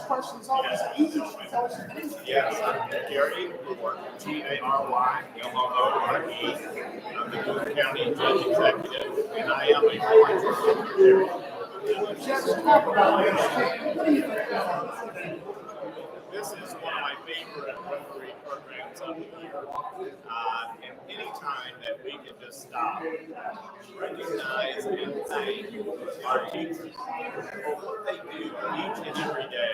Questions always easy to tell us your name. Yes, I'm Gary, Garymore. I'm the Boone County Judge Executive, and I am a volunteer secretary. Just talk about this. What do you think about This is one of my favorite Rotary programs of the year. And any time that we can just stop and recognize and thank our teachers for what they do each and every day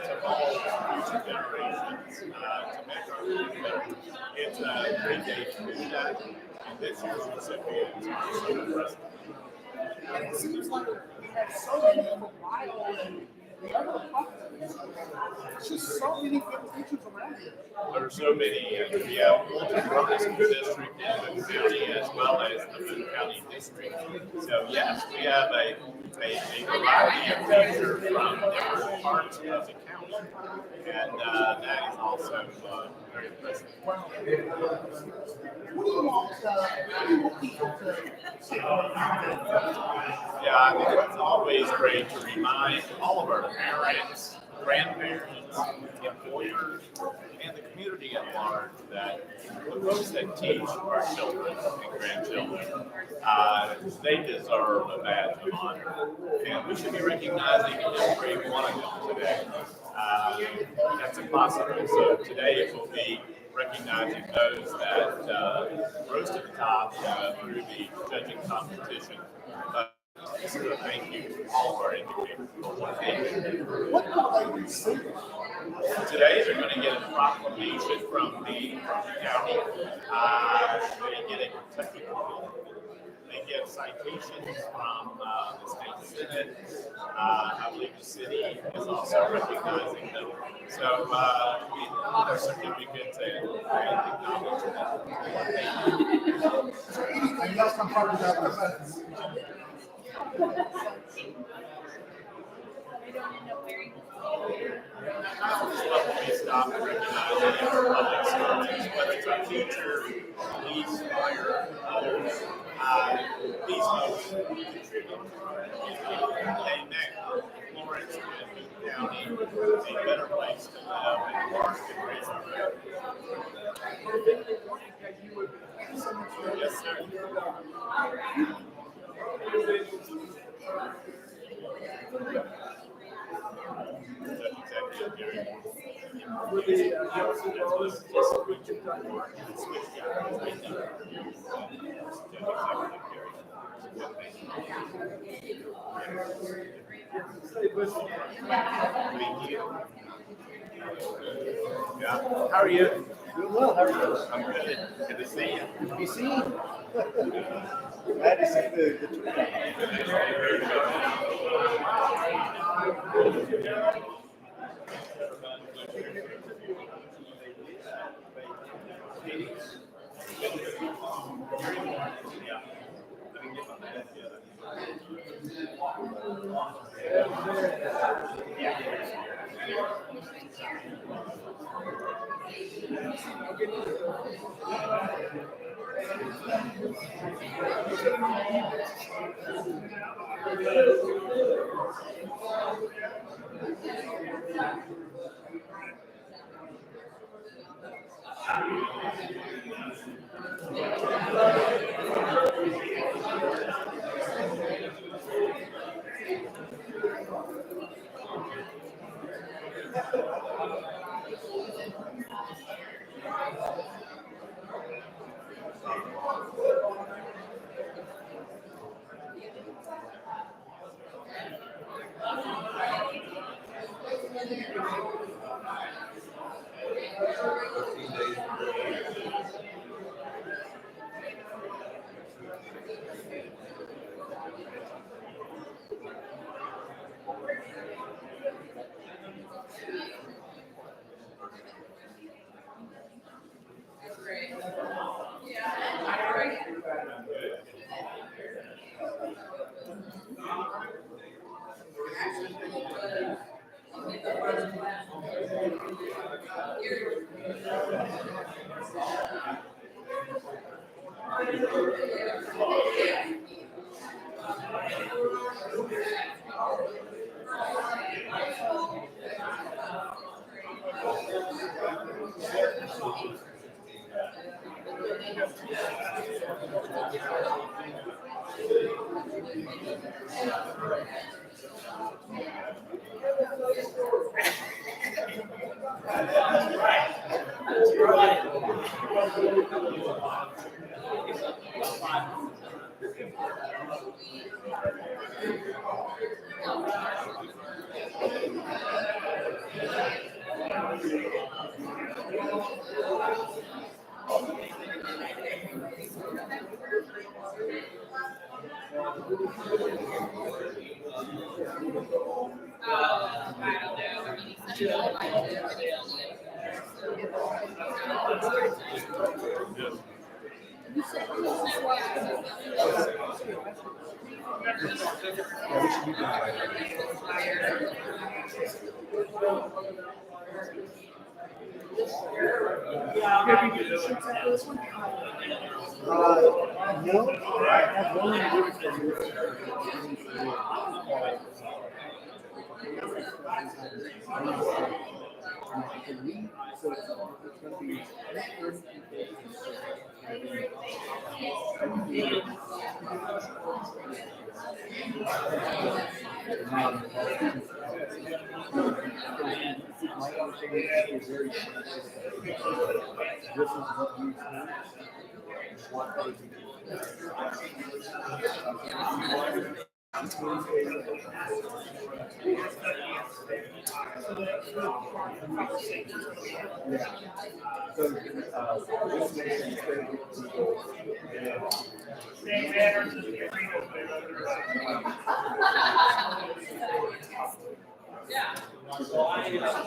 to mold future generations, to make our schools better. It's a great day to do that, and this year's recipients are so impressive. And it seems like we have so many from Ryle and the other departments. It's just so many good teachers around here. There are so many. We have multi-purpose school district in Boone County as well as the Boone County district. So yes, we have a variety of teachers from different parts of the county, and that is also very impressive. What do you want people to say? Yeah, I think it's always great to remind all of our parents, grandparents, employers, and the community at large that the folks that teach our children and grandchildren, they deserve a badge of honor. And we should be recognizing every one of them today. That's impossible. So today it will be recognizing those that rose to the top through the judging competition. So thank you to all of our educators for what they do. What do they receive? Today they're going to get a proclamation from the county. They get a technical. They get citations from the state senate. I believe the city is also recognizing them. So we honor certificates and acknowledgement for what they do. And y'all come part of that process. I always love when we stop and recognize any of our public servants, whether it's our teacher, police, fire, others. These folks contribute. They make Florence and Boone County a better place to live and work and raise our family. Yes, sir. Yeah. How are you? Doing well. How are you? I'm good. Good to see you. Good to be seen. Glad to see the No, I have one word for you. So it's going to be this is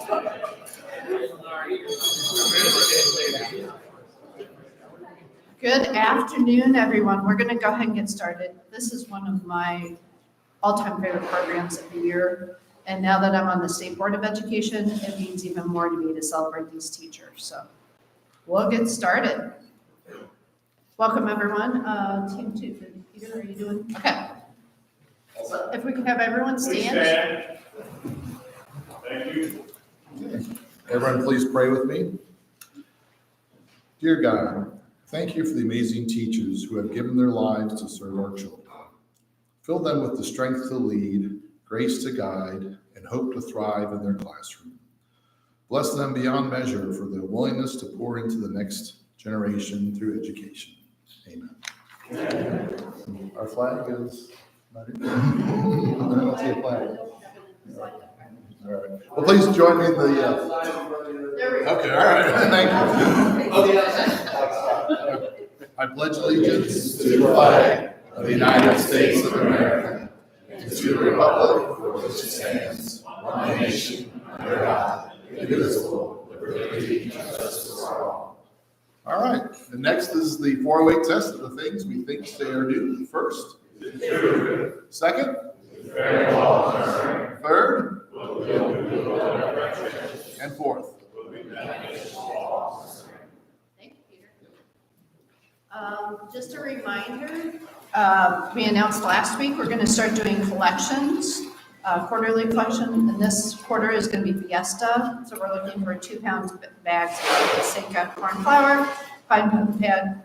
what we Good afternoon, everyone. We're going to go ahead and get started. This is one of my all-time favorite programs of the year. And now that I'm on the State Board of Education, it means even more to me to celebrate these teachers. So we'll get started. Welcome, everyone. Team 2, Peter, are you doing? Okay. So if we can have everyone stand. Thank you. Everyone, please pray with me. Dear God, thank you for the amazing teachers who have given their lives to serve our children. Fill them with the strength to lead, grace to guide, and hope to thrive in their classroom. Bless them beyond measure for their willingness to pour into the next generation through education. Amen. Amen. Our flag is not in there. I don't see a flag. All right. Well, please join me in the. Okay, all right. Thank you. I pledge allegiance to the flag of the United States of America and to the republic for which it stands, one nation, under God, indivisible, with liberty and justice for all. All right. And next is the 408 test of the things we think say or do. First, second, third, and fourth. Thank you, Peter. Just a reminder, we announced last week we're going to start doing collections, quarterly collection, and this quarter is going to be Fiesta. So we're looking for 2-pound bags of Seca corn flour, 5-pound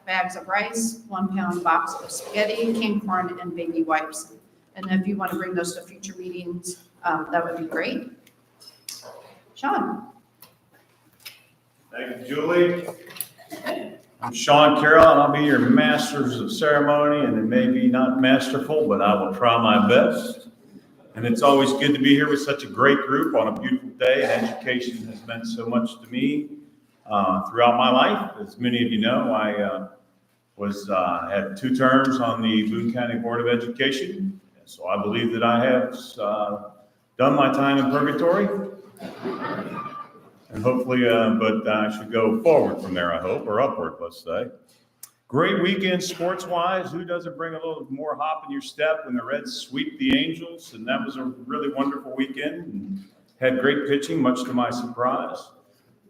bags of rice, 1-pound box of spaghetti, cane corn, and baby wipes. And if you want to bring those to future meetings, that would be great. Sean. Thank you, Julie. I'm Sean Carroll, and I'll be your masters of ceremony, and it may be not masterful, but I will try my best. And it's always good to be here with such a great group on a beautiful day. And education has meant so much to me throughout my life. As many of you know, I had 2 terms on the Boone County Board of Education. So I believe that I have done my time in purgatory. And hopefully, but I should go forward from there, I hope, or upward, let's say. Great weekend sports-wise. Who doesn't bring a little more hop in your step when the Reds sweep the Angels? And that was a really wonderful weekend. And had great pitching, much to my surprise.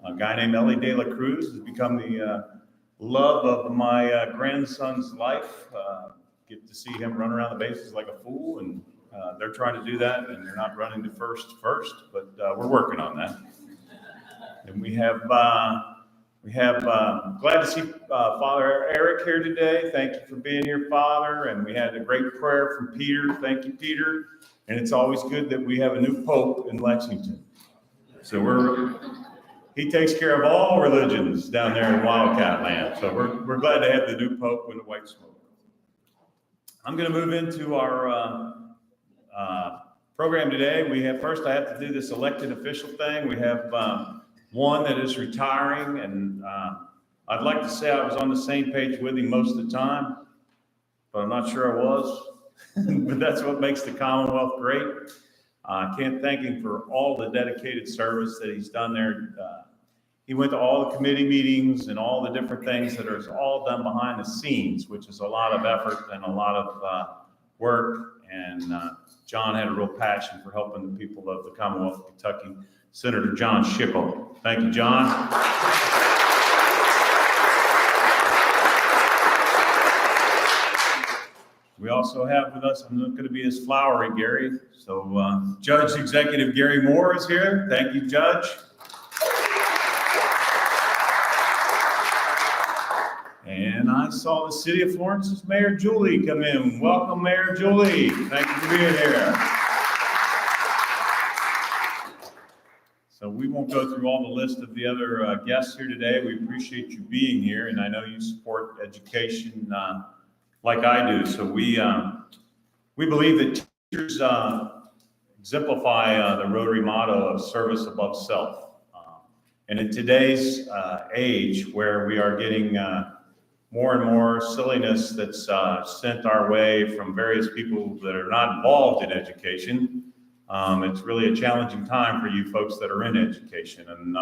A guy named Ellie De La Cruz has become the love of my grandson's life. Get to see him run around the bases like a fool, and they're trying to do that, and they're not running to first, but we're working on that. And we have glad to see Father Eric here today. Thank you for being here, Father. And we had a great prayer from Peter. Thank you, Peter. And it's always good that we have a new Pope in Lexington. So he takes care of all religions down there in Wildcat Land. So we're glad to have the new Pope in the white smoke. I'm going to move into our program today. First I have to do this elected official thing. We have one that is retiring, and I'd like to say I was on the same page with him most of the time, but I'm not sure I was. But that's what makes the Commonwealth great. I can't thank him for all the dedicated service that he's done there. He went to all the committee meetings and all the different things that are all done behind the scenes, which is a lot of effort and a lot of work. And John had a real passion for helping the people of the Commonwealth of Kentucky. Senator John Schickel. Thank you, John. We also have with us, I'm not going to be as flowery, Gary. So Judge Executive Gary Moore is here. Thank you, Judge. And I saw the City of Florence's Mayor Julie come in. Welcome, Mayor Julie. Thank you for being here. So we won't go through all the list of the other guests here today. We appreciate you being here, and I know you support education like I do. So we believe that teachers exemplify the Rotary motto of service above self. And in today's age, where we are getting more and more silliness that's sent our way from various people that are not involved in education, it's really a challenging time for you folks that are in education. And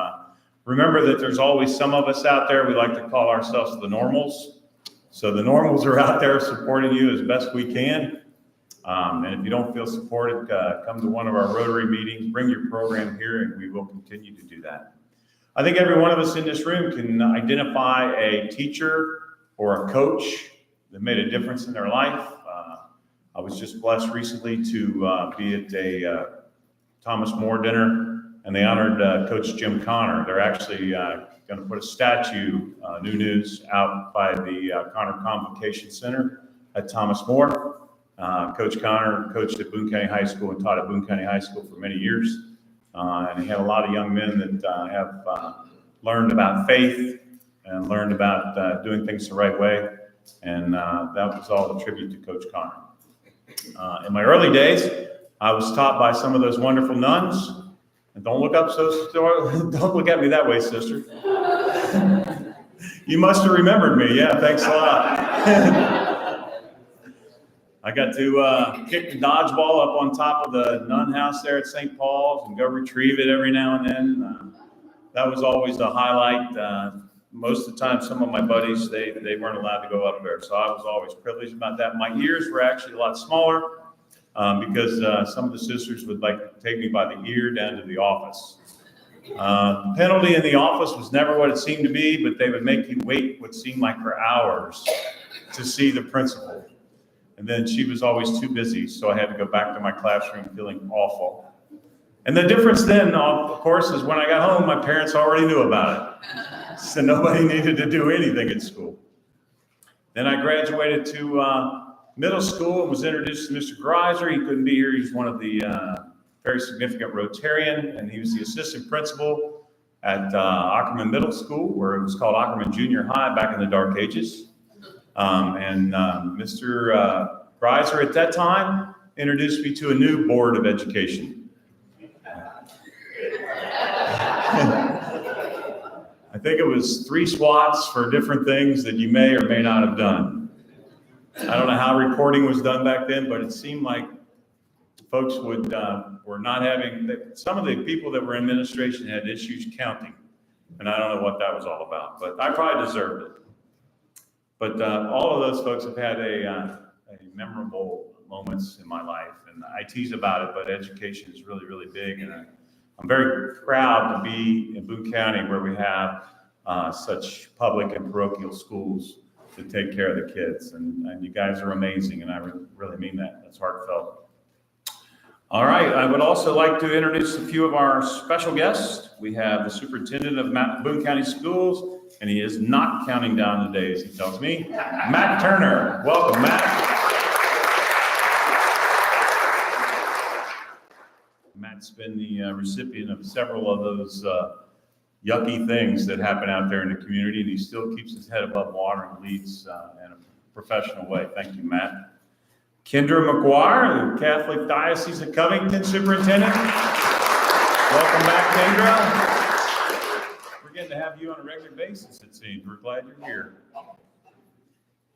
remember that there's always some of us out there, we like to call ourselves the normals. So the normals are out there supporting you as best we can. And if you don't feel supported, come to one of our Rotary meetings, bring your program here, and we will continue to do that. I think every one of us in this room can identify a teacher or a coach that made a difference in their life. I was just blessed recently to be at a Thomas More dinner, and they honored Coach Jim Connor. They're actually going to put a statue, new news, out by the Connor Convocation Center at Thomas More. Coach Connor coached at Boone County High School and taught at Boone County High School for many years. And he had a lot of young men that have learned about faith and learned about doing things the right way. And that was all a tribute to Coach Connor. In my early days, I was taught by some of those wonderful nuns. And don't look at me that way, sister. You must have remembered me. Yeah, thanks a lot. I got to kick the dodgeball up on top of the nun house there at St. Paul's and go retrieve it every now and then. That was always a highlight. Most of the time, some of my buddies, they weren't allowed to go up there. So I was always privileged about that. My ears were actually a lot smaller because some of the sisters would like to take me by the ear down to the office. Penalty in the office was never what it seemed to be, but they would make you wait what seemed like for hours to see the principal. And then she was always too busy, so I had to go back to my classroom feeling awful. And the difference then, of course, is when I got home, my parents already knew about it. So nobody needed to do anything at school. Then I graduated to middle school and was introduced to Mr. Greiser. He couldn't be here. He's one of the very significant Rotarian, and he was the assistant principal at Ackerman Middle School, where it was called Ackerman Junior High back in the dark ages. Mr. Greiser at that time introduced me to a new board of education. I think it was 3 SWATs for different things that you may or may not have done. I don't know how reporting was done back then, but it seemed like folks were not having, some of the people that were in administration had issues counting. And I don't know what that was all about, but I probably deserved it. But all of those folks have had a memorable moments in my life, and I tease about it, but education is really, really big. And I'm very proud to be in Boone County, where we have such public and parochial schools to take care of the kids. And you guys are amazing, and I really mean that. That's heartfelt. All right, I would also like to introduce a few of our special guests. We have the superintendent of Boone County Schools, and he is not counting down the days, he tells me, Matt Turner. Welcome, Matt. Matt's been the recipient of several of those yucky things that happen out there in the community, and he still keeps his head above water and leads in a professional way. Thank you, Matt. Kendra McGuire, the Catholic Diocese of Covington Superintendent. Welcome back, Kendra. We're getting to have you on a regular basis, it seems. We're glad you're here.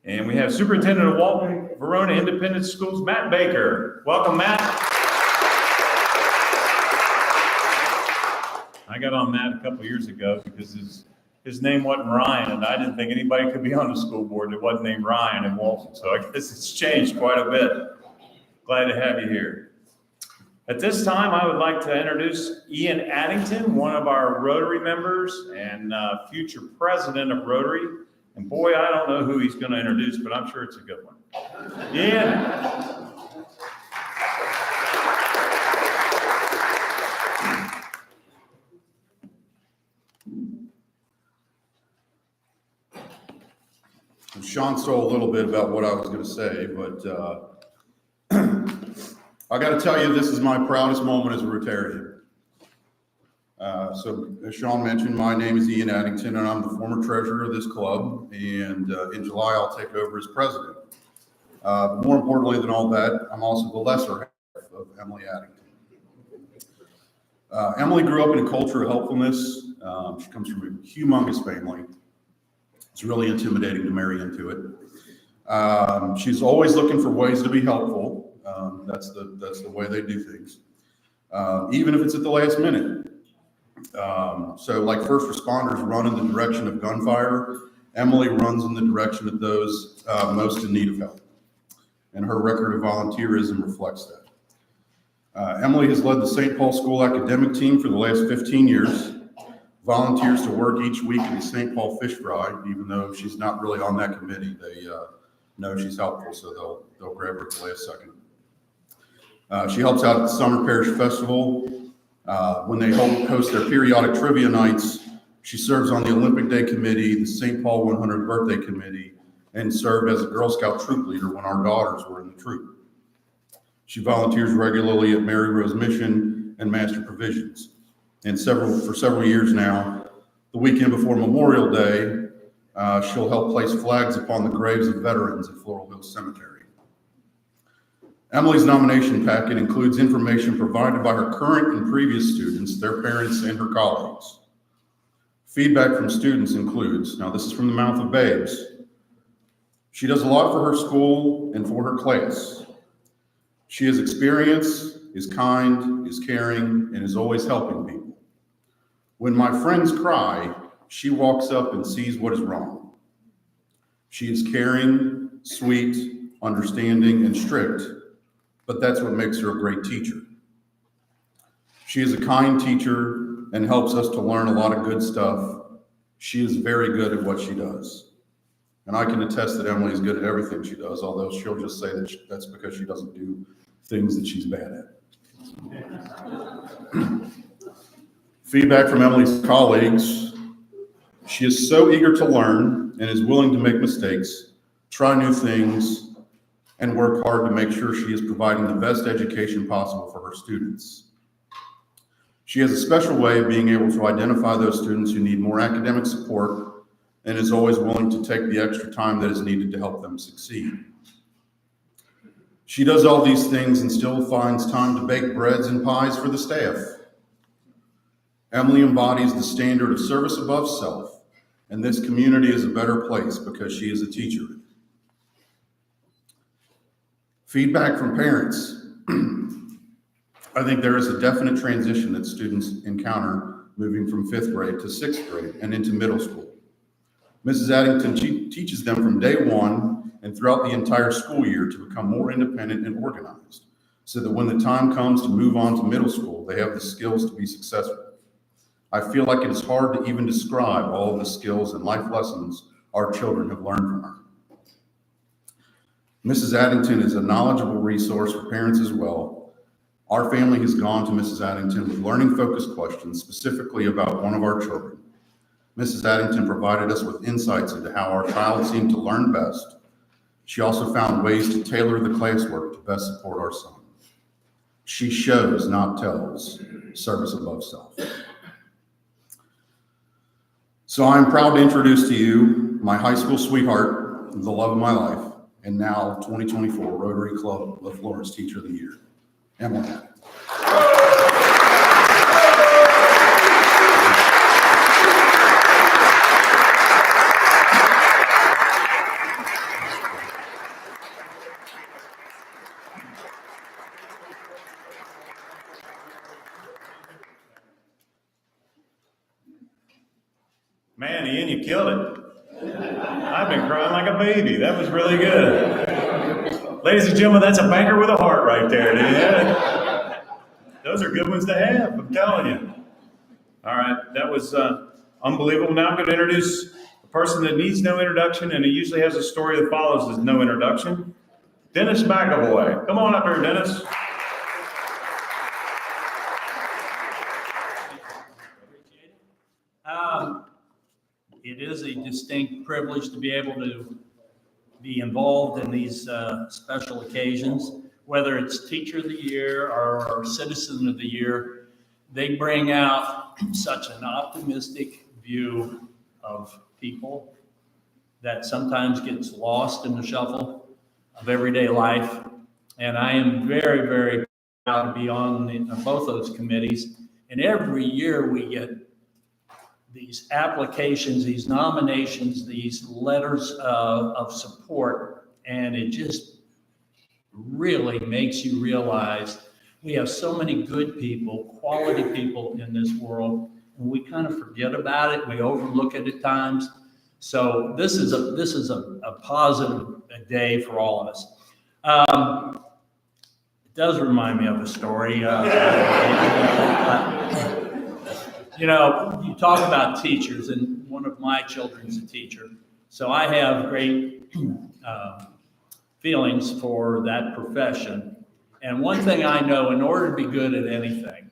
And we have Superintendent of Walton, Verona Independent Schools, Matt Baker. Welcome, Matt. I got on Matt a couple years ago because his name wasn't Ryan, and I didn't think anybody could be on the school board that wasn't named Ryan in Walton. So I guess it's changed quite a bit. Glad to have you here. At this time, I would like to introduce Ian Addington, one of our Rotary members and future president of Rotary. And boy, I don't know who he's going to introduce, but I'm sure it's a good one. Ian. Sean stole a little bit about what I was going to say, but I got to tell you, this is my proudest moment as a Rotarian. So as Sean mentioned, my name is Ian Addington, and I'm the former treasurer of this club, and in July I'll take over as president. More importantly than all that, I'm also the lesser half of Emily Addington. Emily grew up in a culture of helpfulness. She comes from a humongous family. It's really intimidating to marry into it. She's always looking for ways to be helpful. That's the way they do things, even if it's at the last minute. So like first responders run in the direction of gunfire, Emily runs in the direction of those most in need of help. And her record of volunteerism reflects that. Emily has led the St. Paul School academic team for the last 15 years. Volunteers to work each week at the St. Paul Fish Fry, even though she's not really on that committee. They know she's helpful, so they'll grab her at the last second. She helps out at the Summer Parish Festival. When they host their periodic trivia nights, she serves on the Olympic Day Committee, the St. Paul 100 Birthday Committee, and served as a Girl Scout troop leader when our daughters were in the troop. She volunteers regularly at Mary Rose Mission and Master Provisions. And for several years now, the weekend before Memorial Day, she'll help place flags upon the graves of veterans at Floral Hill Cemetery. Emily's nomination packet includes information provided by her current and previous students, their parents, and her colleagues. Feedback from students includes, now this is from the mouth of babes, she does a lot for her school and for her class. She has experience, is kind, is caring, and is always helping people. When my friends cry, she walks up and sees what is wrong. She is caring, sweet, understanding, and strict, but that's what makes her a great teacher. She is a kind teacher and helps us to learn a lot of good stuff. She is very good at what she does. And I can attest that Emily is good at everything she does, although she'll just say that that's because she doesn't do things that she's bad at. Feedback from Emily's colleagues. She is so eager to learn and is willing to make mistakes, try new things, and work hard to make sure she is providing the best education possible for her students. She has a special way of being able to identify those students who need more academic support and is always willing to take the extra time that is needed to help them succeed. She does all these things and still finds time to bake breads and pies for the staff. Emily embodies the standard of service above self, and this community is a better place because she is a teacher. Feedback from parents. I think there is a definite transition that students encounter moving from 5th grade to 6th grade and into middle school. Mrs. Addington teaches them from day one and throughout the entire school year to become more independent and organized, so that when the time comes to move on to middle school, they have the skills to be successful. I feel like it is hard to even describe all of the skills and life lessons our children have learned from her. Mrs. Addington is a knowledgeable resource for parents as well. Our family has gone to Mrs. Addington with learning-focused questions specifically about one of our children. Mrs. Addington provided us with insights into how our child seemed to learn best. She also found ways to tailor the classwork to best support our son. She shows, not tells, service above self. So I'm proud to introduce to you my high school sweetheart, the love of my life, and now 2024 Rotary Club of Florence Teacher of the Year, Emily. Man, Ian, you killed it. I've been crying like a baby. That was really good. Ladies and gentlemen, that's a banker with a heart right there, dude. Those are good ones to have, I'm telling you. All right, that was unbelievable. Now I'm going to introduce a person that needs no introduction, and he usually has a story that follows his no introduction. Dennis McAvoy. Come on up here, Dennis. It is a distinct privilege to be able to be involved in these special occasions, whether it's Teacher of the Year or Citizen of the Year. They bring out such an optimistic view of people that sometimes gets lost in the shuffle of everyday life. And I am very, very proud to be on both those committees. And every year we get these applications, these nominations, these letters of support, and it just really makes you realize we have so many good people, quality people in this world, and we kind of forget about it. We overlook it at times. So this is a positive day for all of us. It does remind me of a story. You know, you talk about teachers, and one of my children's a teacher. So I have great feelings for that profession. And one thing I know, in order to be good at anything,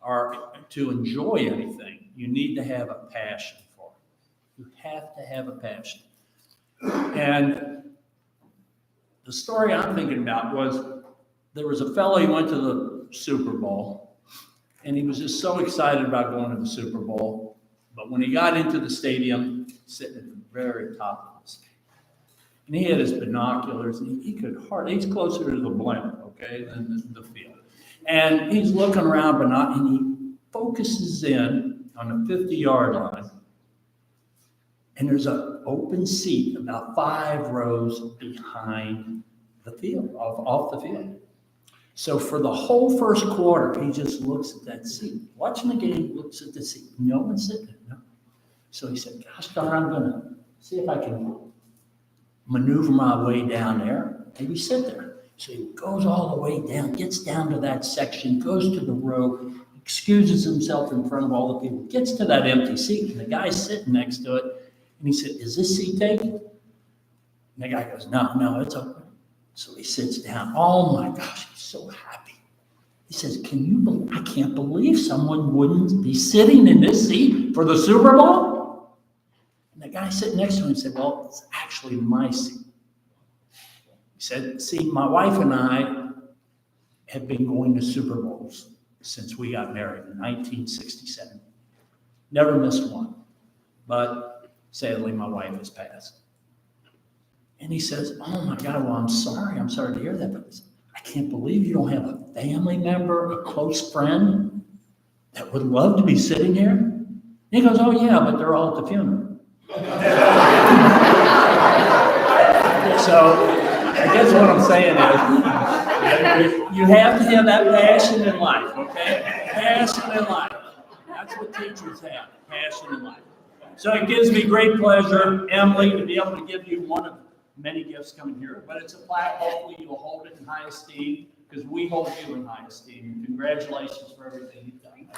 or to enjoy anything, you need to have a passion for it. You have to have a passion. And the story I'm thinking about was, there was a fellow, he went to the Super Bowl, and he was just so excited about going to the Super Bowl. But when he got into the stadium, sitting at the very top of the stadium, and he had his binoculars, and he could hardly, he's closer to the Bloemer, okay, than the field. And he's looking around, and he focuses in on the 50-yard line, and there's an open seat about 5 rows behind the field, off the field. So for the whole first quarter, he just looks at that seat. Watching the game, looks at the seat. No one's sitting there, no. So he said, gosh darn, I'm going to see if I can maneuver my way down there, maybe sit there. So he goes all the way down, gets down to that section, goes to the row, excuses himself in front of all the people, gets to that empty seat, and the guy's sitting next to it, and he said, is this seat taken? And the guy goes, no, it's open. So he sits down. Oh my gosh, he's so happy. He says, I can't believe someone wouldn't be sitting in this seat for the Super Bowl. And the guy sitting next to him said, well, it's actually my seat. He said, see, my wife and I have been going to Super Bowls since we got married in 1967. Never missed one. But sadly, my wife has passed. And he says, oh my God, well, I'm sorry to hear that, but I can't believe you don't have a family member, a close friend that would love to be sitting here. And he goes, oh yeah, but they're all at the funeral. So I guess what I'm saying is, you have to have that passion in life, okay? Passion in life. That's what teachers have, passion in life. So it gives me great pleasure, Emily, to be able to give you one of many gifts coming here, but it's a plaque. Hopefully you'll hold it in high esteem, because we hold you in high esteem. Congratulations for everything you've done.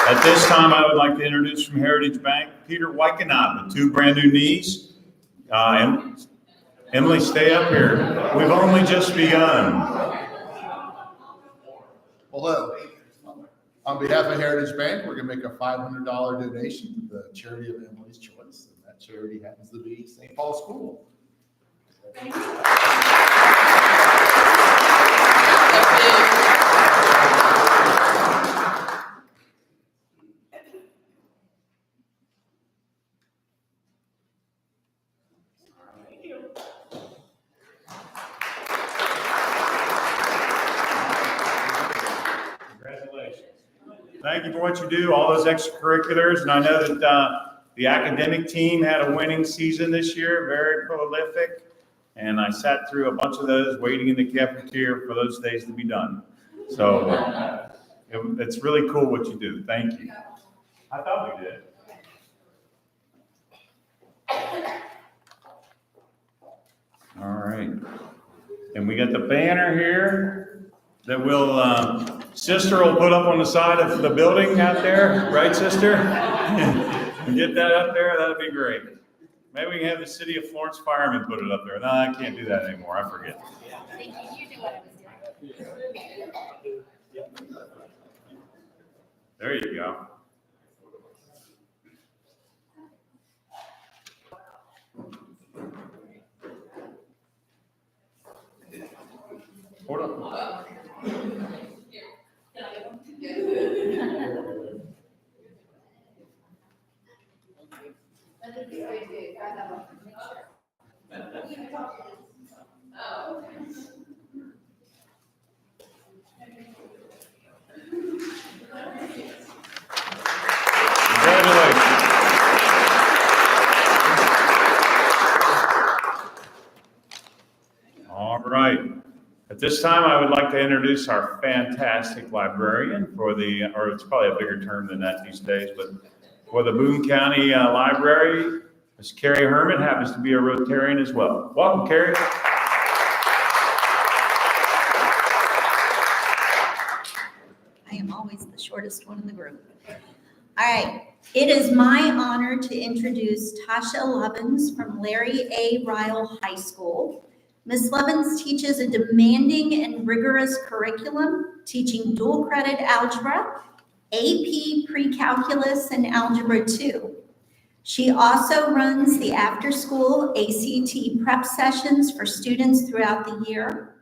At this time, I would like to introduce from Heritage Bank, Peter Wykenot with 2 brand new knees. And Emily, stay up here. We've only just begun. Hello. On behalf of Heritage Bank, we're going to make a $500 donation to the charity of Emily's choice. And that charity happens to be St. Paul School. Thank you. Thank you for what you do, all those extracurriculars. And I know that the academic team had a winning season this year, very prolific. And I sat through a bunch of those waiting in the cafeteria for those days to be done. So it's really cool what you do. Thank you. I thought we did. All right. And we got the banner here that will, sister will put up on the side of the building out there, right, sister? Get that up there, that'd be great. Maybe we can have the City of Florence firemen put it up there. No, I can't do that anymore, I forget. Thank you, you knew what I was doing. There you go. Hold on. All right. At this time, I would like to introduce our fantastic librarian for the, or it's probably a bigger term than that these days, but for the Boone County Library, Ms. Carrie Herman happens to be a Rotarian as well. Welcome, Carrie. I am always the shortest one in the group. All right. It is my honor to introduce Tasha Lovins from Larry A. Ryle High School. Ms. Lovins teaches a demanding and rigorous curriculum, teaching dual credit algebra, AP pre-calculus, and algebra 2. She also runs the after-school ACT prep sessions for students throughout the year.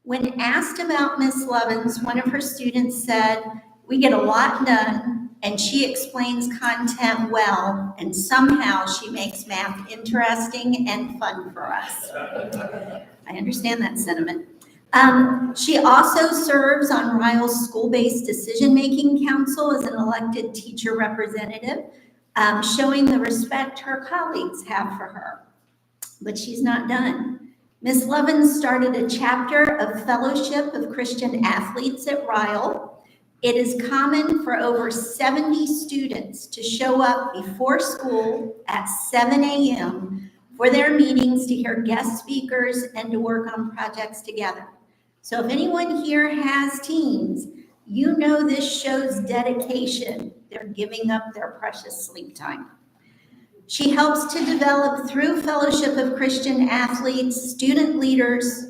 When asked about Ms. Lovins, one of her students said, "We get a lot done, and she explains content well, and somehow she makes math interesting and fun for us." I understand that sentiment. She also serves on Ryle's school-based decision-making council as an elected teacher representative, showing the respect her colleagues have for her. But she's not done. Ms. Lovins started a chapter of Fellowship of Christian Athletes at Ryle. It is common for over 70 students to show up before school at 7 a.m. for their meetings to hear guest speakers and to work on projects together. So if anyone here has teens, you know this shows dedication. They're giving up their precious sleep time. She helps to develop through Fellowship of Christian Athletes, student leaders,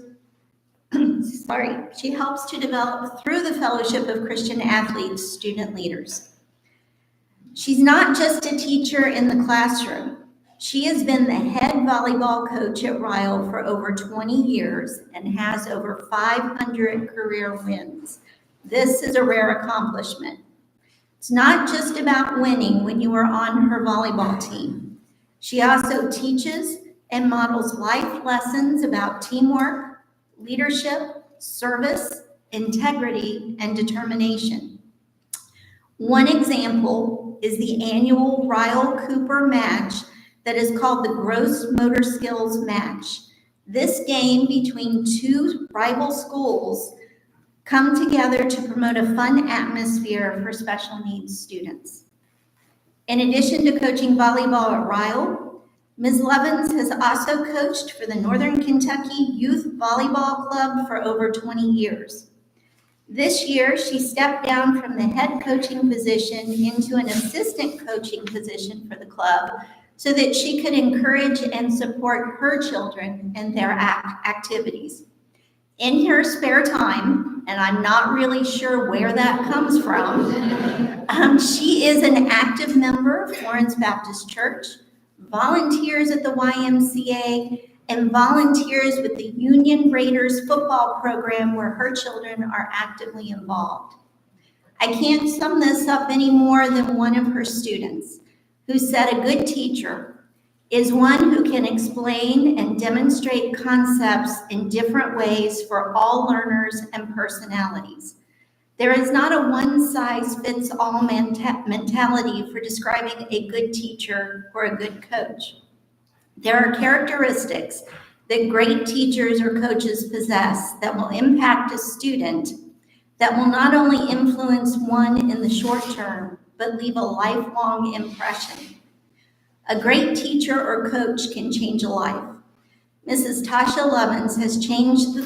she helps to develop through the Fellowship of Christian Athletes, student leaders. She's not just a teacher in the classroom. She has been the head volleyball coach at Ryle for over 20 years and has over 500 career wins. This is a rare accomplishment. It's not just about winning when you are on her volleyball team. She also teaches and models life lessons about teamwork, leadership, service, integrity, and determination. One example is the annual Ryle Cooper match that is called the Gross Motor Skills Match. This game between two rival schools come together to promote a fun atmosphere for special needs students. In addition to coaching volleyball at Ryle, Ms. Lovins has also coached for the Northern Kentucky Youth Volleyball Club for over 20 years. This year, she stepped down from the head coaching position into an assistant coaching position for the club so that she could encourage and support her children and their activities. In her spare time, and I'm not really sure where that comes from, she is an active member of Florence Baptist Church, volunteers at the YMCA, and volunteers with the Union Raiders football program where her children are actively involved. I can't sum this up any more than one of her students who said a good teacher is one who can explain and demonstrate concepts in different ways for all learners and personalities. There is not a one-size-fits-all mentality for describing a good teacher or a good coach. There are characteristics that great teachers or coaches possess that will impact a student that will not only influence one in the short term, but leave a lifelong impression. A great teacher or coach can change a life. Mrs. Tasha Lovins has changed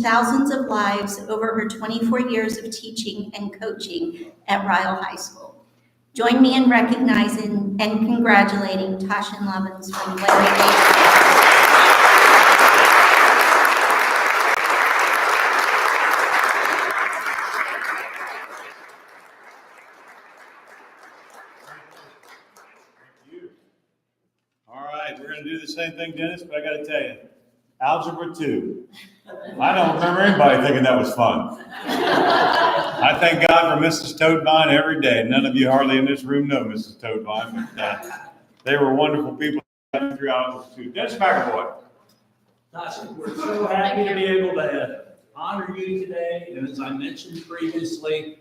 thousands of lives over her 24 years of teaching and coaching at Ryle High School. Join me in recognizing and congratulating Tasha Lovins from Larry. We're going to do the same thing, Dennis, but I got to tell you, Algebra 2. I don't remember anybody thinking that was fun. I thank God for Mrs. Toadvine every day. None of you hardly in this room know Mrs. Toadvine, but they were wonderful people through Algebra 2. Dennis McAvoy. Tasha, we're so happy to be able to honor you today. And as I mentioned previously,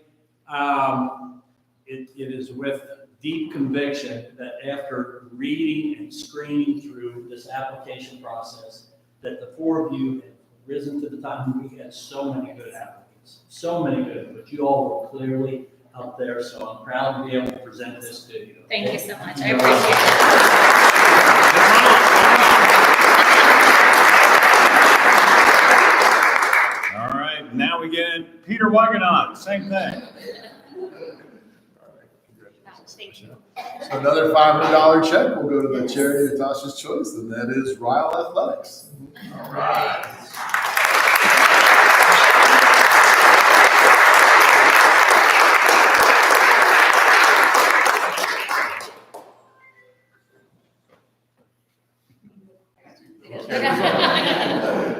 it is with deep conviction that after reading and screening through this application process, that the four of you have risen to the top. We had so many good applicants, so many good, but you all were clearly up there. So I'm proud to be able to present this to you. Thank you so much. I appreciate it. All right, now we get in Peter Wagenaar, same thing. Thank you. So another $500 check will go to the charity of Tasha's choice, and that is Ryle Athletics. All right.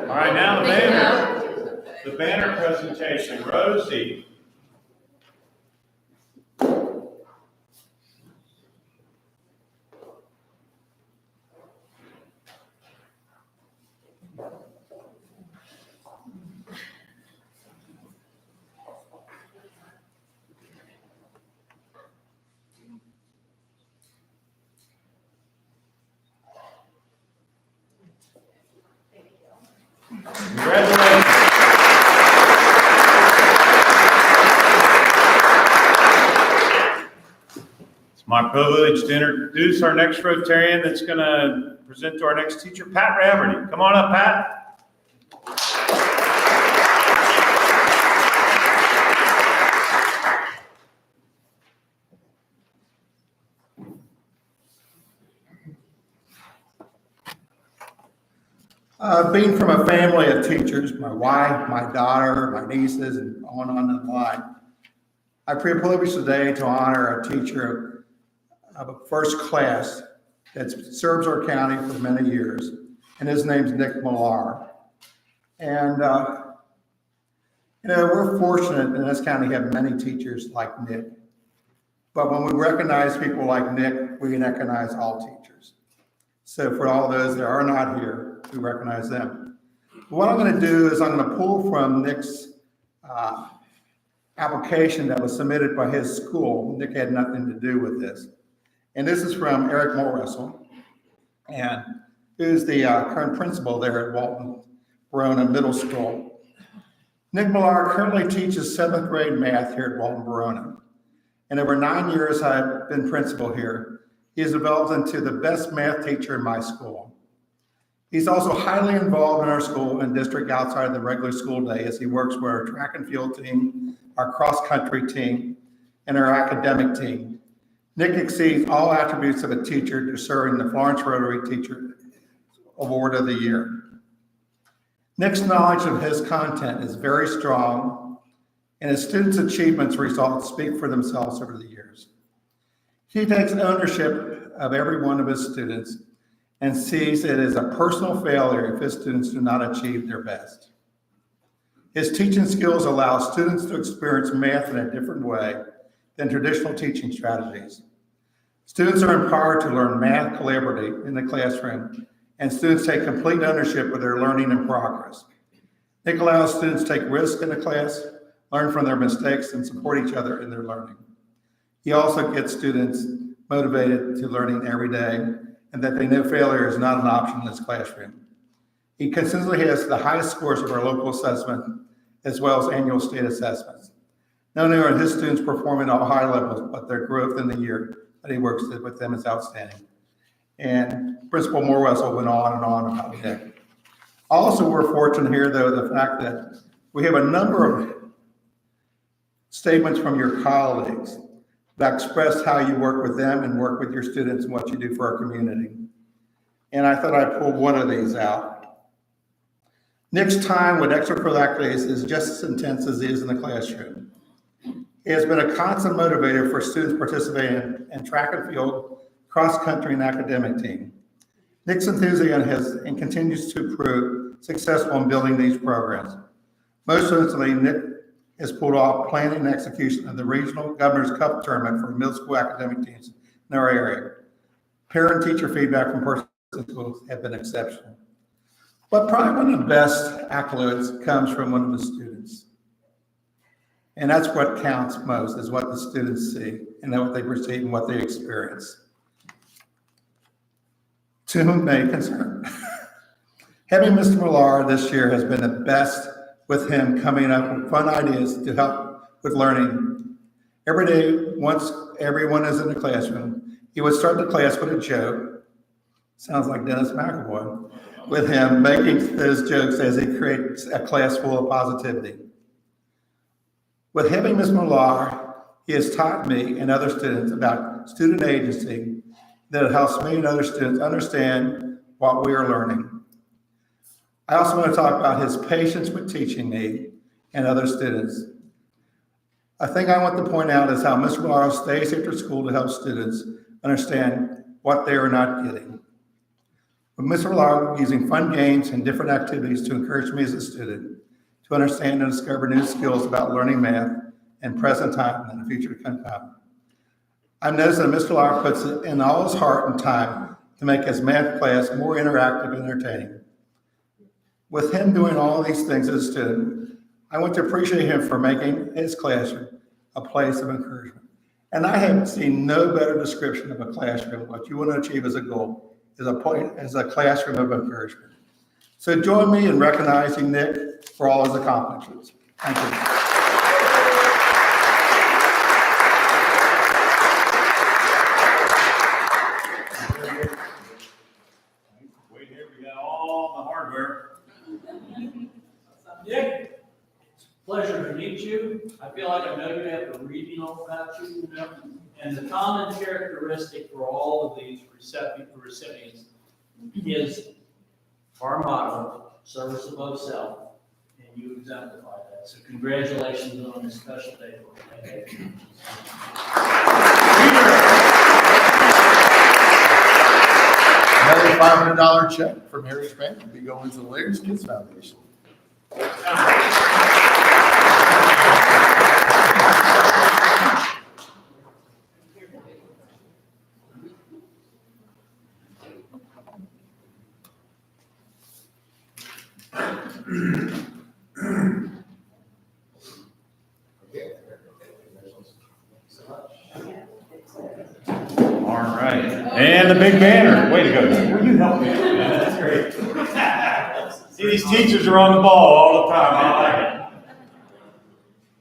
All right, now the banner presentation. Rosie. Congratulations. It's my privilege to introduce our next Rotarian that's going to present to our next teacher, Pat Raverty. Come on up, Pat. Being from a family of teachers, my wife, my daughter, my nieces, and on the line, I feel privileged today to honor a teacher of a first class that serves our county for many years, and his name's Nick Milar. And we're fortunate in this county to have many teachers like Nick. But when we recognize people like Nick, we recognize all teachers. So for all those that are not here, we recognize them. What I'm going to do is I'm going to pull from Nick's application that was submitted by his school. Nick had nothing to do with this. And this is from Eric Morrissel, and who's the current principal there at Walton, Verona Middle School. Nick Milar currently teaches 7th grade math here at Walton, Verona. And over 9 years I've been principal here. He has developed into the best math teacher in my school. He's also highly involved in our school and district outside the regular school day as he works with our track and field team, our cross-country team, and our academic team. Nick exceeds all attributes of a teacher, deserving the Florence Rotary Teacher Award of the Year. Nick's knowledge of his content is very strong, and his students' achievements results speak for themselves over the years. He takes ownership of every one of his students and sees it as a personal failure if his students do not achieve their best. His teaching skills allow students to experience math in a different way than traditional teaching strategies. Students are empowered to learn math collaboratively in the classroom, and students take complete ownership of their learning and progress. Nick allows students to take risks in the class, learn from their mistakes, and support each other in their learning. He also gets students motivated to learning every day and that they know failure is not an option in his classroom. He consistently has the highest scores of our local assessment as well as annual state assessments. Not only are his students performing at all high levels, but their growth in the year that he works with them is outstanding. And Principal Morwessel went on and on about Nick. Also, we're fortunate here, though, the fact that we have a number of statements from your colleagues that express how you work with them and work with your students and what you do for our community. And I thought I'd pull one of these out. Nick's time with extracurricular activities is just as intense as he is in the classroom. He has been a constant motivator for students participating in track and field, cross-country, and academic team. Nick's enthusiasm has and continues to prove successful in building these programs. Most recently, Nick has pulled off planning and execution of the Regional Governor's Cup Tournament for middle school academic teams in our area. Parent and teacher feedback from person schools have been exceptional. But probably one of the best accolades comes from one of the students. And that's what counts most, is what the students see and what they perceive and what they experience. To whom may concern. Having Mr. Milar this year has been the best, with him coming up with fun ideas to help with learning. Every day, once everyone is in the classroom, he would start the class with a joke. Sounds like Dennis McAvoy. With him making those jokes as he creates a class full of positivity. With having Ms. Milar, he has taught me and other students about student agency that helps me and other students understand what we are learning. I also want to talk about his patience with teaching me and other students. A thing I want to point out is how Mr. Milar stays after school to help students understand what they are not getting. With Mr. Milar using fun games and different activities to encourage me as a student to understand and discover new skills about learning math in present time and the future to come. I've noticed that Mr. Milar puts in all his heart and time to make his math class more interactive and entertaining. With him doing all these things as a student, I want to appreciate him for making his classroom a place of encouragement. And I have seen no better description of a classroom, what you want to achieve as a goal, is a classroom of encouragement. So join me in recognizing Nick for all his accomplishments. Thank you. Wait here, we got all the hardware. Nick, it's a pleasure to meet you. I feel like I know you have a reading all about you, and the common characteristic for all of these recipients is our motto, service above self, and you exemplify that. So congratulations on this special day for you. Another $500 check from Heritage Bank will be going to the Layers Kids Foundation. All right, and the big banner. Way to go. Will you help me? That's great. See, these teachers are on the ball all the time. I like it.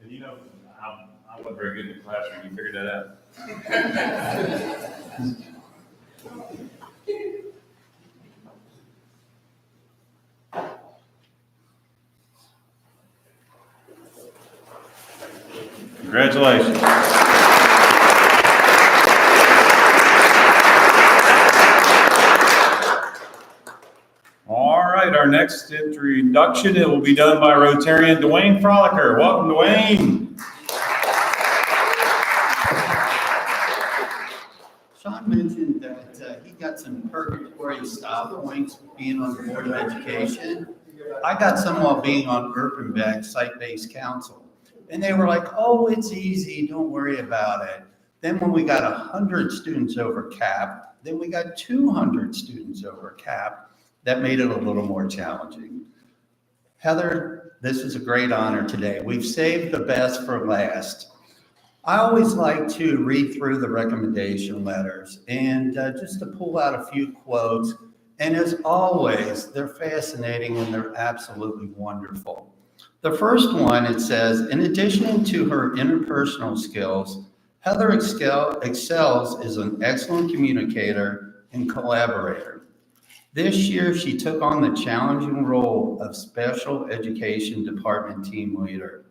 And you know, I wasn't very good in the classroom. You figured that out. Congratulations. All right, our next introduction, it will be done by Rotarian Dwayne Frolicker. Welcome, Dwayne. Sean mentioned that he got some purgatory style points being on the Board of Education. I got some while being on UrbanBag Site-Based Council. And they were like, oh, it's easy, don't worry about it. Then when we got 100 students over cap, then we got 200 students over cap, that made it a little more challenging. Heather, this is a great honor today. We've saved the best for last. I always like to read through the recommendation letters and just to pull out a few quotes. And as always, they're fascinating and they're absolutely wonderful. The first one, it says, in addition to her interpersonal skills, Heather excels as an excellent communicator and collaborator. This year, she took on the challenging role of Special Education Department Team Leader.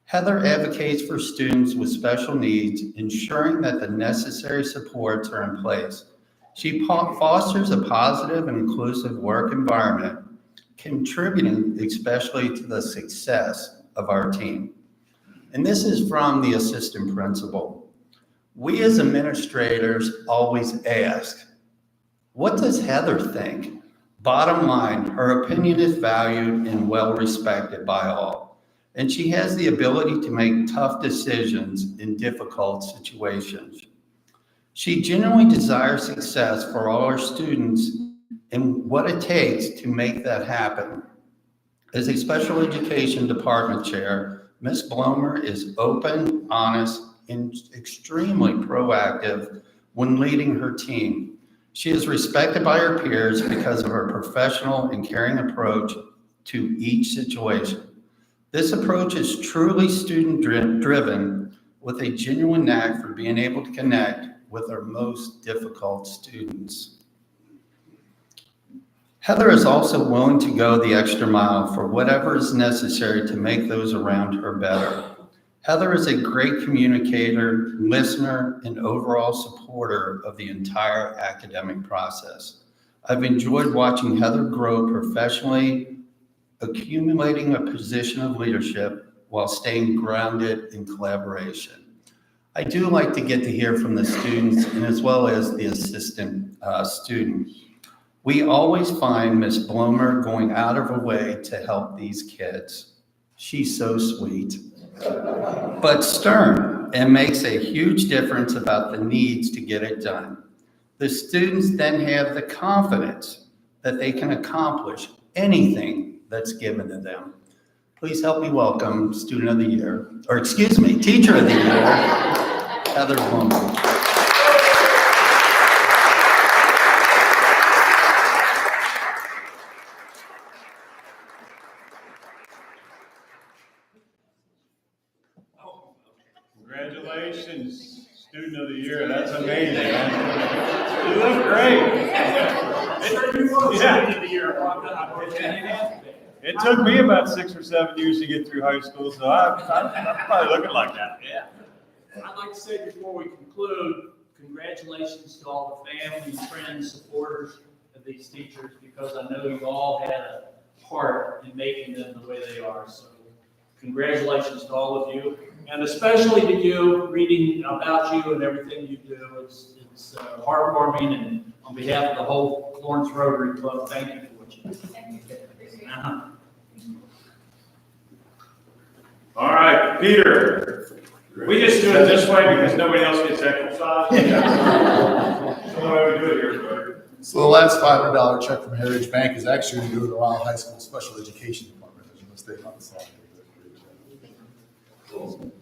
Heather advocates for students with special needs, ensuring that the necessary supports are in place. She fosters a positive and inclusive work environment, contributing especially to the success of our team. And this is from the assistant principal. We as administrators always ask, what does Heather think? Bottom line, her opinion is valued and well respected by all. And she has the ability to make tough decisions in difficult situations. She genuinely desires success for all our students and what it takes to make that happen. As a special education department chair, Ms. Bloemer is open, honest, and extremely proactive when leading her team. She is respected by her peers because of her professional and caring approach to each situation. This approach is truly student-driven with a genuine knack for being able to connect with our most difficult students. Heather is also willing to go the extra mile for whatever is necessary to make those around her better. Heather is a great communicator, listener, and overall supporter of the entire academic process. I've enjoyed watching Heather grow professionally, accumulating a position of leadership while staying grounded in collaboration. I do like to get to hear from the students and as well as the assistant student. We always find Ms. Bloemer going out of her way to help these kids. She's so sweet, but stern and makes a huge difference about the needs to get it done. The students then have the confidence that they can accomplish anything that's given to them. Please help me welcome Student of the Year, or excuse me, Teacher of the Year, Heather Bloemer. Congratulations, Student of the Year. That's amazing. You look great. It took me about 6 or 7 years to get through high school, so I'm probably looking like that. Yeah. I'd like to say before we conclude, congratulations to all the families, friends, supporters of these teachers, because I know you all had a part in making them the way they are. So congratulations to all of you, and especially to you, reading about you and everything you do. It's heartwarming, and on behalf of the whole Florence Rotary Club, thank you for what you do. All right, Peter. We just do it this way because nobody else gets exercise. So the way we do it here. So the last $500 check from Heritage Bank is actually going to go to the Ryle High School Special Education Department. There's a mistake on the side. Cool.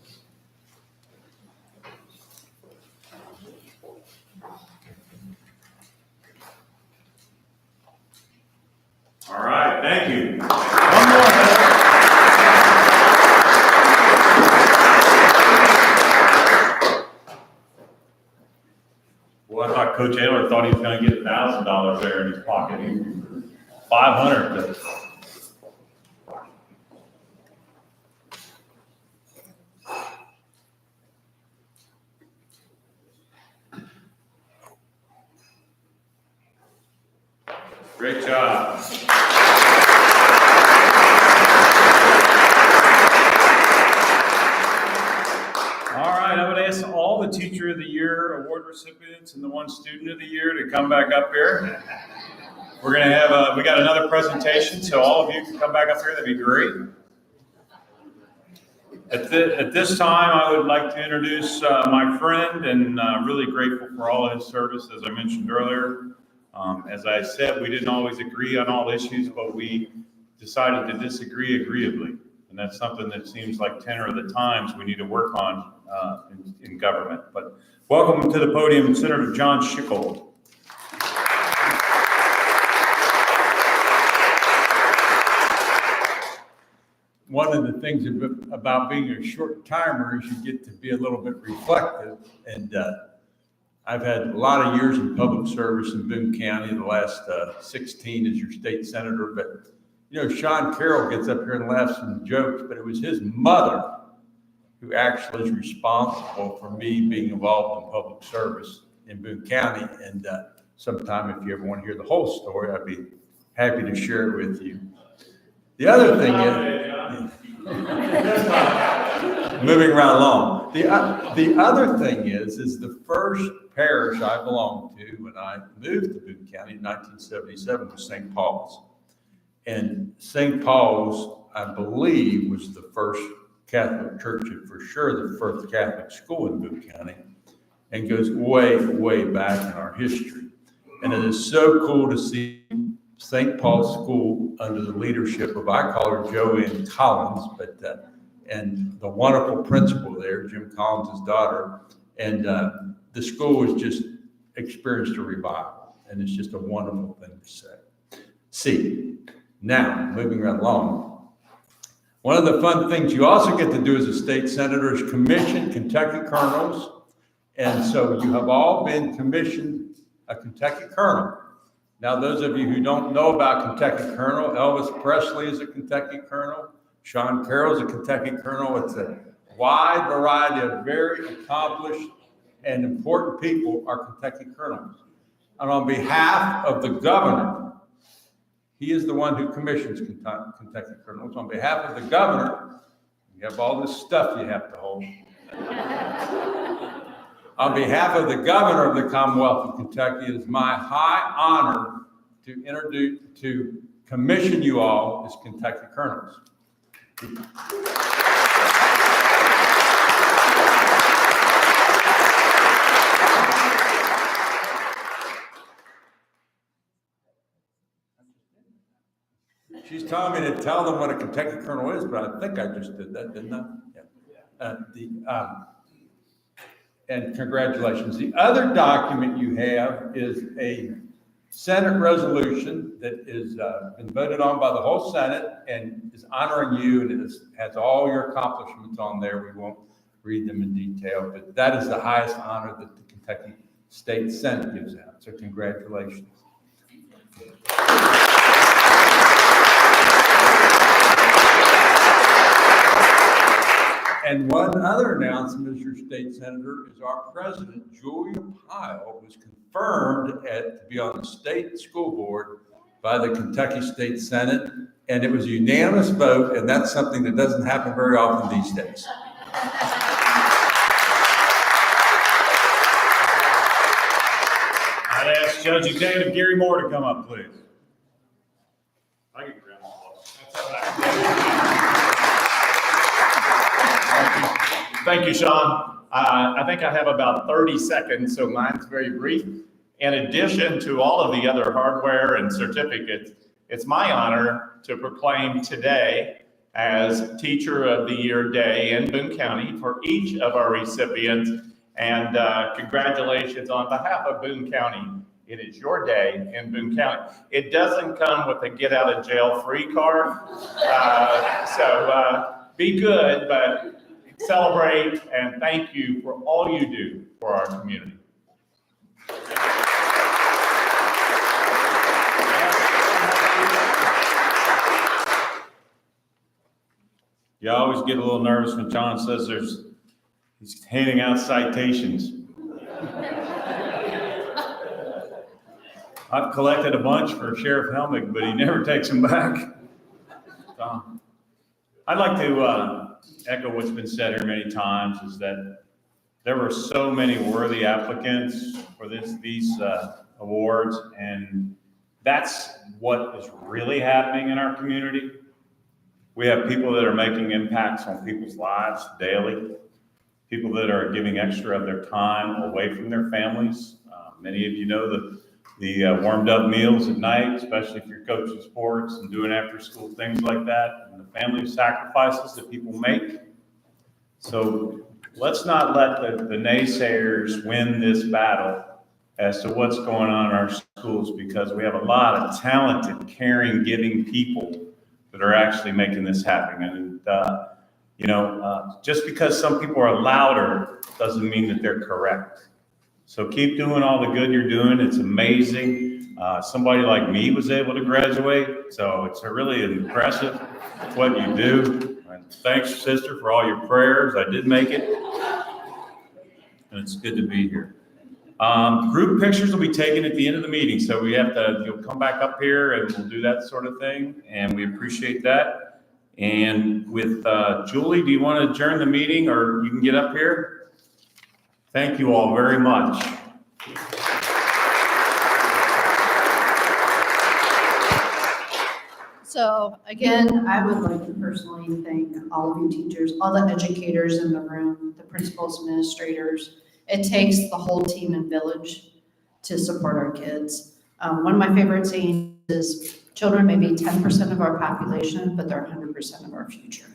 All right, thank you. One more. Well, I thought Coach Ayler thought he was going to get $1,000 there in his pocket. $500. Great job. All right, I would ask all the Teacher of the Year award recipients and the one Student of the Year to come back up here. We're going to have, we got another presentation, so all of you can come back up here. That'd be great. At this time, I would like to introduce my friend, and really grateful for all of his service, as I mentioned earlier. As I said, we didn't always agree on all issues, but we decided to disagree agreeably. And that's something that seems like tenor of the times we need to work on in government. But welcome to the podium, Senator John Schickel. One of the things about being a short timer is you get to be a little bit reflective. And I've had a lot of years in public service in Boone County, the last 16 as your state senator. But, you know, Sean Carroll gets up here and laughs and jokes, but it was his mother who actually is responsible for me being involved in public service in Boone County. And sometime if you ever want to hear the whole story, I'd be happy to share it with you. The other thing is, moving right along, the other thing is the first parish I belonged to when I moved to Boone County in 1977 was St. Paul's. And St. Paul's, I believe, was the first Catholic church and for sure the first Catholic school in Boone County, and goes way, way back in our history. And it is so cool to see St. Paul's School under the leadership of, I call her Joanne Collins, but and the wonderful principal there, Jim Collins' daughter, and the school has just experienced a revival, and it's just a wonderful thing to say. See, now moving right along, one of the fun things you also get to do as a state senator is commission Kentucky colonels, and so you have all been commissioned a Kentucky colonel. Now, those of you who don't know about Kentucky Colonel, Elvis Presley is a Kentucky Colonel. Sean Carroll is a Kentucky Colonel. It's a wide variety of very accomplished and important people are Kentucky Colonels. And on behalf of the governor, he is the one who commissions Kentucky Colonels. On behalf of the governor, you have all this stuff you have to hold. On behalf of the governor of the Commonwealth of Kentucky, it is my high honor to commission you all as Kentucky Colonels. She's telling me to tell them what a Kentucky Colonel is, but I think I just did that, didn't I? Yeah. And congratulations. The other document you have is a Senate resolution that is been voted on by the whole Senate and is honoring you, and it has all your accomplishments on there. We won't read them in detail, but that is the highest honor that the Kentucky State Senate gives out. So congratulations. And one other announcement as your state senator is our president, Julia Pyle, was confirmed to be on the state school board by the Kentucky State Senate, and it was a unanimous vote, and that's something that doesn't happen very often these days. I'd ask Judge Executive Gary Moore to come up, please. I can grab all Thank you, Sean. I think I have about 30 seconds, so mine's very brief. In addition to all of the other hardware and certificates, it's my honor to proclaim today as Teacher of the Year Day in Boone County for each of our recipients. And congratulations on behalf of Boone County. It is your day in Boone County. It doesn't come with a get out of jail free card. So be good, but celebrate and thank you for all you do for our community. You always get a little nervous when John says he's handing out citations. I've collected a bunch for Sheriff Helmick, but he never takes them back. I'd like to echo what's been said here many times, is that there were so many worthy applicants for these awards, and that's what is really happening in our community. We have people that are making impacts on people's lives daily, people that are giving extra of their time away from their families. Many of you know the warmed up meals at night, especially if you're coaching sports and doing after school things like that, and the family sacrifices that people make. So let's not let the naysayers win this battle as to what's going on in our schools, because we have a lot of talented, caring, giving people that are actually making this happen. And, just because some people are louder doesn't mean that they're correct. So keep doing all the good you're doing. It's amazing. Somebody like me was able to graduate, so it's really impressive what you do. And thanks, sister, for all your prayers. I did make it, and it's good to be here. Group pictures will be taken at the end of the meeting, so you'll come back up here and we'll do that sort of thing, and we appreciate that. And with Julie, do you want to adjourn the meeting, or you can get up here? Thank you all very much. So again, I would like to personally thank all of you teachers, all the educators in the room, the principals, administrators. It takes the whole team and village to support our kids. One of my favorite sayings is, children may be 10% of our population, but they're 100% of our future.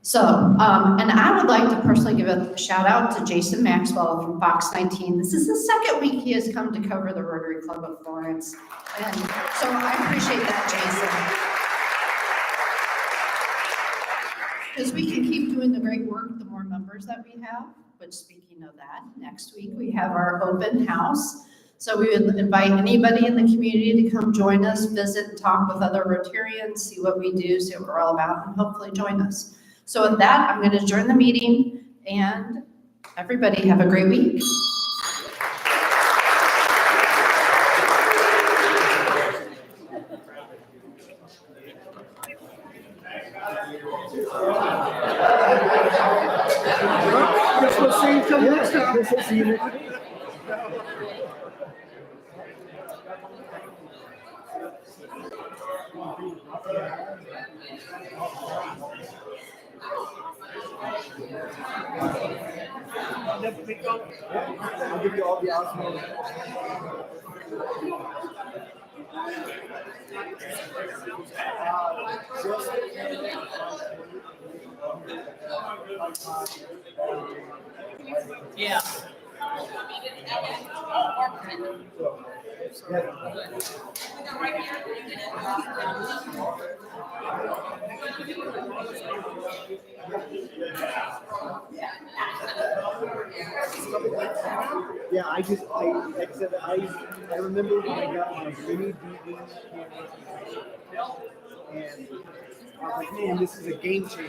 So, and I would like to personally give a shout out to Jason Maxwell from Fox 19. This is the second week he has come to cover the Rotary Club of Florence. And so I appreciate that, Jason. Because we can keep doing the great work, the more members that we have. But speaking of that, next week we have our open house. So we would invite anybody in the community to come join us, visit and talk with other Rotarians, see what we do, see what we're all about, and hopefully join us. So with that, I'm going to adjourn the meeting, and everybody have a great week. Guess we'll see you till next time. See you next week. I'll give you all the awesome. Yeah. Yeah, like I said, I remember when I got my mini DV camera, and I was like, man, this is a game changer.